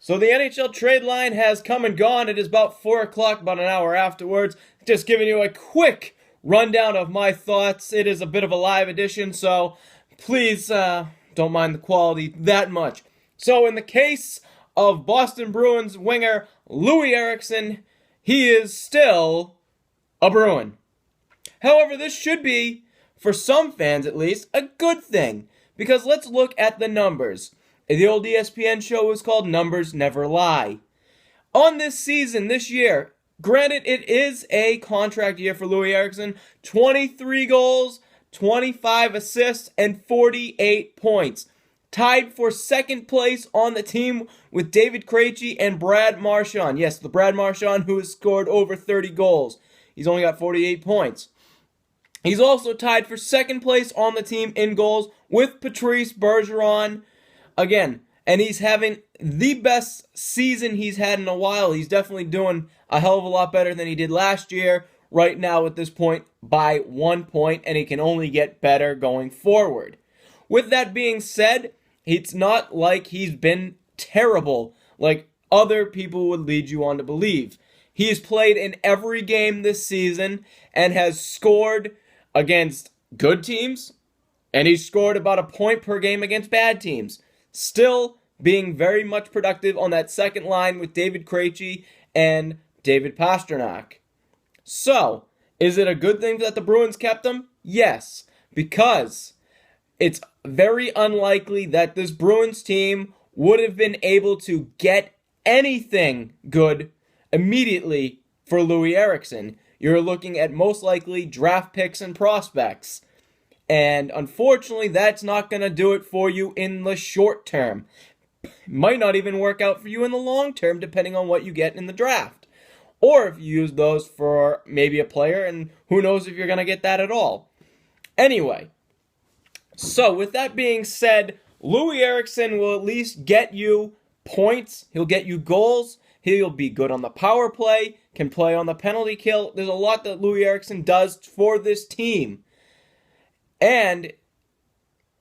So the NHL trade line has come and gone. It is about 4 o'clock, about an hour afterwards. Just giving you a quick rundown of my thoughts. It is a bit of a live edition, so please don't mind the quality that much. So in the case of Boston Bruins winger Loui Eriksson, he is still a Bruin. However, this should be, for some fans at least, a good thing. Because let's look at the numbers. The old ESPN show was called Numbers Never Lie. On this season, this year, granted it is a contract year for Loui Eriksson, 23 goals, 25 assists, and 48 points. Tied for second place on the team with David Krejci and Brad Marchand. Yes, the Brad Marchand who has scored over 30 goals. He's only got 48 points. He's also tied for second place on the team in goals with Patrice Bergeron. Again, and he's having the best season he's had in a while. He's definitely doing a hell of a lot better than he did last year. Right now at this point by 1 point, and he can only get better going forward. With that being said, it's not like he's been terrible like other people would lead you on to believe. He's played in every game this season and has scored against good teams, and he's scored about a point per game against bad teams. Still being very much productive on that second line with David Krejci and David Pastrnak. So, is it a good thing that the Bruins kept him? Yes, because it's very unlikely that this Bruins team would have been able to get anything good immediately for Loui Eriksson. You're looking at most likely draft picks and prospects. And unfortunately, that's not going to do it for you in the short term. Might not even work out for you in the long term, depending on what you get in the draft. Or if you use those for maybe a player, and who knows if you're going to get that at all. Anyway, so with that being said, Loui Eriksson will at least get you points. He'll get you goals. He'll be good on the power play, can play on the penalty kill. There's a lot that Loui Eriksson does for this team. And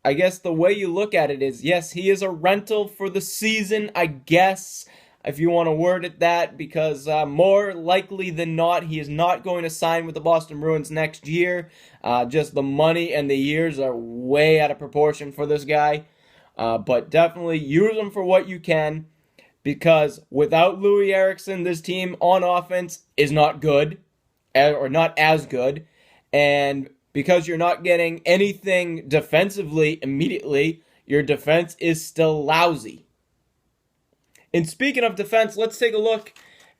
I guess the way you look at it is, yes, he is a rental for the season, I guess, if you want to word it that, because more likely than not, he is not going to sign with the Boston Bruins next year. Just the money and the years are way out of proportion for this guy. But definitely use him for what you can, because without Loui Eriksson, this team on offense is not good, or not as good, and because you're not getting anything defensively immediately, your defense is still lousy. And speaking of defense, let's take a look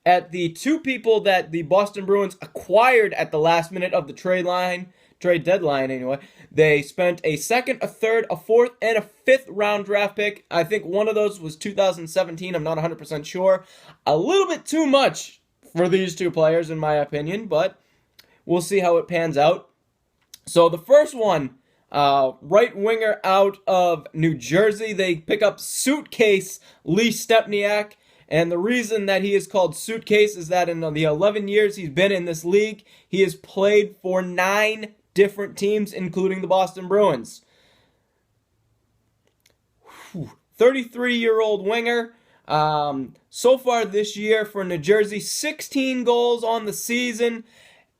at the two people that the Boston Bruins acquired at the last minute of the trade deadline anyway. They spent a second, a third, a fourth, and a fifth round draft pick. I think one of those was 2017. I'm not 100% sure. A little bit too much for these two players, in my opinion, but we'll see how it pans out. So the first one, right winger out of New Jersey, they pick up Suitcase Lee Stempniak. And the reason that he is called Suitcase is that in the 11 years he's been in this league, he has played for 9 different teams, including the Boston Bruins. 33-year-old winger. So far this year for New Jersey, 16 goals on the season.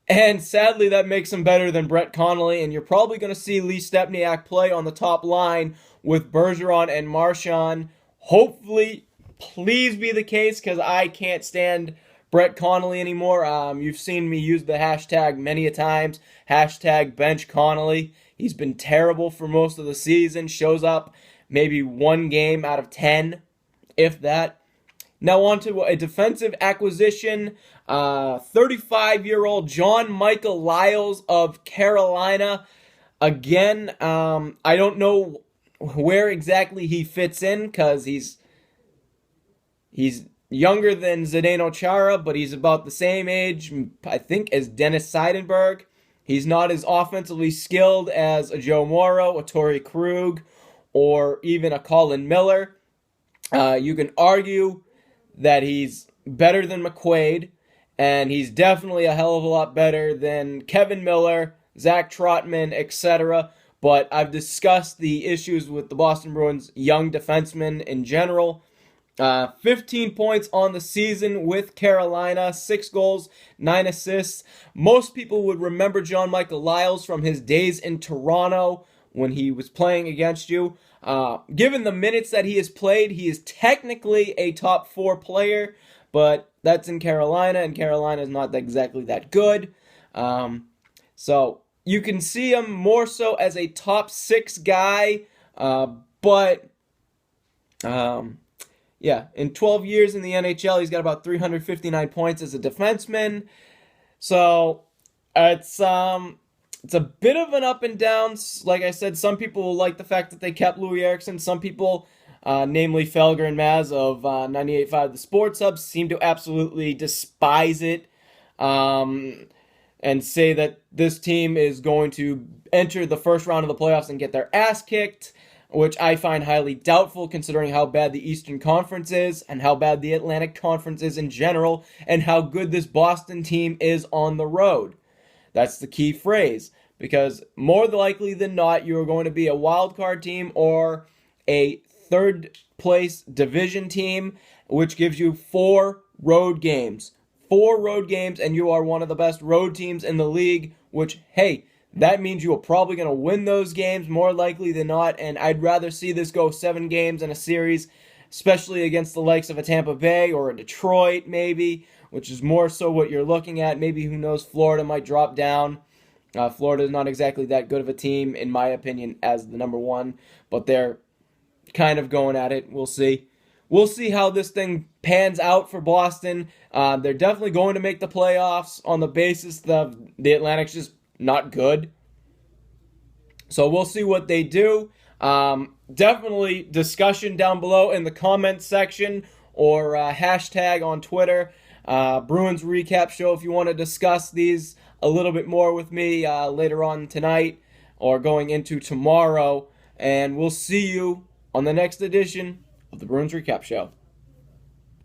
And sadly, that makes him better than Brett Connolly. And you're probably going to see Lee Stempniak play on the top line with Bergeron and Marchand. Hopefully, please be the case, because I can't stand Brett Connolly anymore. You've seen me use the hashtag many a times. Hashtag bench Connolly. He's been terrible for most of the season. Shows up maybe 1 game out of 10, if that. Now on to a defensive acquisition. 35-year-old John Michael Lyles of Carolina. Again, I don't know where exactly he fits in, because he's younger than Zdeno Chara, but he's about the same age, I think, as Dennis Seidenberg. He's not as offensively skilled as a Joe Morrow, a Torrey Krug, or even a Colin Miller. You can argue that he's better than McQuaid, and he's definitely a hell of a lot better than Kevin Miller, Zach Trotman, etc. But I've discussed the issues with the Boston Bruins' young defensemen in general, 15 points on the season with Carolina, 6 goals, 9 assists. Most people would remember John Michael Liles from his days in Toronto when he was playing against you. Given the minutes that he has played, he is technically a top 4 player, but that's in Carolina, and Carolina is not exactly that good. So you can see him more so as a top 6 guy, but yeah, in 12 years in the NHL, he's got about 359 points as a defenseman. So it's a bit of an up and down. Like I said, some people will like the fact that they kept Loui Eriksson. Some people, namely Felger and Maz of 98.5 The Sports Hub, seem to absolutely despise it and say that this team is going to enter the first round of the playoffs and get their ass kicked, which I find highly doubtful considering how bad the Eastern Conference is and how bad the Atlantic Conference is in general and how good this Boston team is on the road. That's the key phrase, because more likely than not, you are going to be a wild card team or a third place division team, which gives you 4 road games. 4 road games, and you are one of the best road teams in the league, which, hey, that means you are probably going to win those games more likely than not, and I'd rather see this go 7 games in a series, especially against the likes of a Tampa Bay or a Detroit maybe, which is more so what you're looking at. Maybe, who knows, Florida might drop down. Florida is not exactly that good of a team, in my opinion, as the number 1, but they're kind of going at it. We'll see. We'll see how this thing pans out for Boston. They're definitely going to make the playoffs on the basis that the Atlantic's just not good. So we'll see what they do. Definitely discussion down below in the comments section or hashtag on Twitter. Bruins Recap Show if you want to discuss these a little bit more with me later on tonight or going into tomorrow. And we'll see you on the next edition of the Bruins Recap Show.